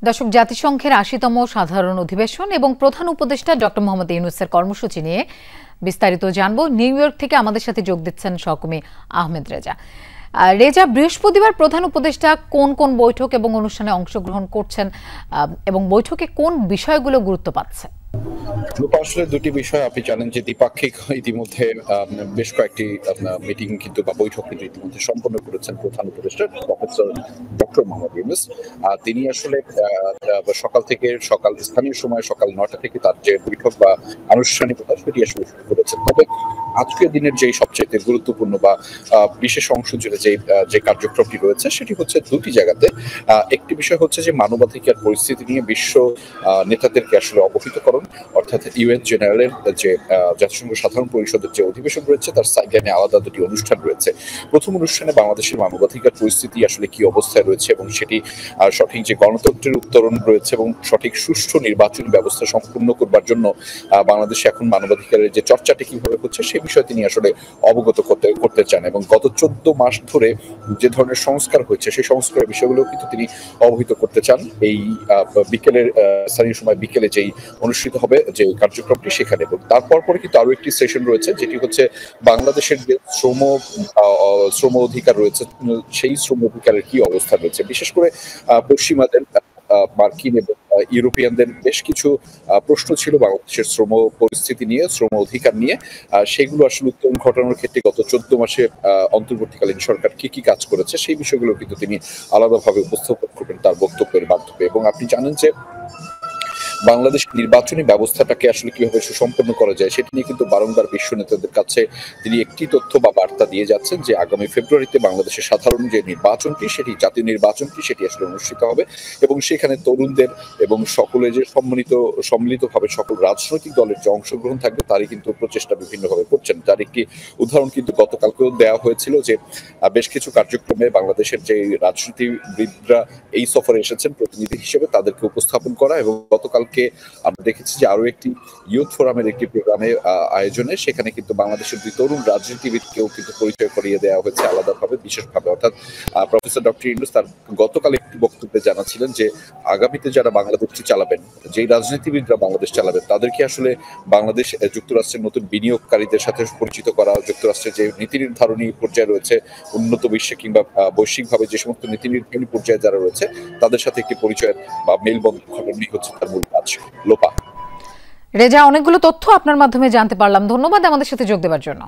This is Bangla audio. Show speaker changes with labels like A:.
A: দর্শক, জাতিসংঘের ৮০তম সাধারণ অধিবেশন এবং প্রধান উপদেষ্টা ডক্টর মোহাম্মদ ইউনূসের কর্মসূচি নিয়ে বিস্তারিত জানবো। নিউ ইয়র্ক থেকে আমাদের সাথে যোগ দিচ্ছেন সহকর্মী আহমেদ রেজা। রেজা, বৃহস্পতিবার প্রধান উপদেষ্টা কোন কোন বৈঠক এবং অনুষ্ঠানে অংশগ্রহণ করছেন এবং বৈঠকে কোন বিষয়গুলো গুরুত্ব পাচ্ছে?
B: আসলে দুটি বিষয় আপনি জানেন যে দ্বিপাক্ষিক ইতিমধ্যে বেশ কয়েকটি মিটিং কিন্তু বা বৈঠক কিন্তু ইতিমধ্যে সম্পন্ন করেছেন প্রধান উপদেষ্টা প্রফেসর ডক্টর মোহাম্মদ ইউনূস। তিনি আসলে সকাল স্থানীয় সময় সকাল ৯টা থেকে তার যে বৈঠক বা আনুষ্ঠানিকতা সেটি আসলে শুরু করেছেন। তবে আজকের দিনের যে সবচেয়ে গুরুত্বপূর্ণ বা বিশেষ অংশ জুড়ে যে কার্যক্রমটি রয়েছে সেটি হচ্ছে দুটি জায়গাতে। একটি বিষয় হচ্ছে যে মানবাধিকার পরিস্থিতি নিয়ে বিশ্ব নেতাদেরকে আসলে অবহিতকরণ, অর্থাৎ ইউএন জেনারেলের যে জাতিসংঘ সাধারণ পরিষদের যে অধিবেশন রয়েছে তার সাইডে আলাদা দুটি অনুষ্ঠান রয়েছে। প্রথম অনুষ্ঠানে বাংলাদেশের মানবাধিকার পরিস্থিতি আসলে কি অবস্থায় রয়েছে এবং সেটি সঠিক যে গণতন্ত্রের উত্তরণ রয়েছে এবং সঠিক সুষ্ঠু নির্বাচনী ব্যবস্থা সম্পূর্ণ করবার জন্য বাংলাদেশে এখন মানবাধিকারের যে চর্চাটি কিভাবে হচ্ছে সে বিষয়ে তিনি আসলে অবগত করতে চান এবং গত 14 মাস ধরে যে ধরনের সংস্কার হয়েছে সেই সংস্কারের বিষয়গুলো কিন্তু তিনি অবহিত করতে চান। এই বিকেলের স্থানীয় সময় বিকেলে যেই অনুষ্ঠিত হবে যে কার্যক্রমটি সেখানে, এবং তারপর পরে কিন্তু আরো একটি সেশন রয়েছে যেটি হচ্ছে বাংলাদেশের যে শ্রম অধিকার রয়েছে সেই শ্রম অধিকারের কি অবস্থা রয়েছে, বিশেষ করে পশ্চিমাদের মার্কিন এবং ইউরোপিয়ানদের বেশ কিছু প্রশ্ন ছিল বাংলাদেশের শ্রম পরিস্থিতি নিয়ে, শ্রম অধিকার নিয়ে। সেগুলো আসলে উত্তরণ ঘটানোর ক্ষেত্রে গত 14 মাসে অন্তর্বর্তীকালীন সরকার কি কি কাজ করেছে সেই বিষয়গুলো কিন্তু তিনি আলাদাভাবে উপস্থাপন করবেন তার বক্তব্যের মাধ্যমে। এবং আপনি জানেন যে বাংলাদেশ নির্বাচনী ব্যবস্থাটাকে আসলে কিভাবে সুসম্পন্ন করা যায় সেটি নিয়ে কিন্তু বারংবার বিশ্ব নেতাদের কাছে তিনি একটি তথ্য বা বার্তা দিয়ে যাচ্ছেন যে আগামী ফেব্রুয়ারিতে বাংলাদেশের সাধারণ যে নির্বাচনটি সেটি জাতীয় নির্বাচনটি সেটি আসলে অনুষ্ঠিত হবে এবং সেখানে তরুণদের এবং সকলে যে সম্মিলিতভাবে সকল রাজনৈতিক দলের যে অংশগ্রহণ থাকবে তারই কিন্তু প্রচেষ্টা বিভিন্নভাবে করছেন। তার একটি উদাহরণ কিন্তু গতকালকেও দেওয়া হয়েছিল যে বেশ কিছু কার্যক্রমে বাংলাদেশের যে রাজনীতিবিদরা এই সফরে এসেছেন প্রতিনিধি হিসেবে তাদেরকে উপস্থাপন করা, এবং গতকাল আমরা দেখেছি যে আরো একটি ইউথ ফোরামের একটি প্রোগ্রামে আয়োজনে সেখানে কিন্তু বাংলাদেশের দুই তরুণ রাজনীতিবিদকেও কিন্তু পরিচয় করিয়ে দেওয়া হয়েছে আলাদাভাবে বিশেষভাবে। অর্থাৎ প্রফেসর ডক্টর ইউনূস তার গতকাল একটি বক্তব্যে জানাচ্ছিলেন যে আগামীতে যারা বাংলাদেশটি চালাবেন, যেই রাজনীতিবিদরা বাংলাদেশ চালাবেন তাদেরকে আসলে বাংলাদেশ যুক্তরাষ্ট্রের নতুন বিনিয়োগকারীদের সাথে পরিচিত করা, যুক্তরাষ্ট্রের যে নীতি নির্ধারণী পর্যায়ে রয়েছে উন্নত বিশ্বে কিংবা বৈশ্বিকভাবে যে সমস্ত নীতি নির্ধারণী পর্যায়ে যারা রয়েছে তাদের সাথে একটি পরিচয়ের বা মেলবন্ধন ঘটানোই হচ্ছে তার মূল কাজ। লোপা।
A: রেজা, অনেকগুলো তথ্য আপনার মাধ্যমে জানতে পারলাম, ধন্যবাদ আমাদের সাথে যোগ দেওয়ার জন্য।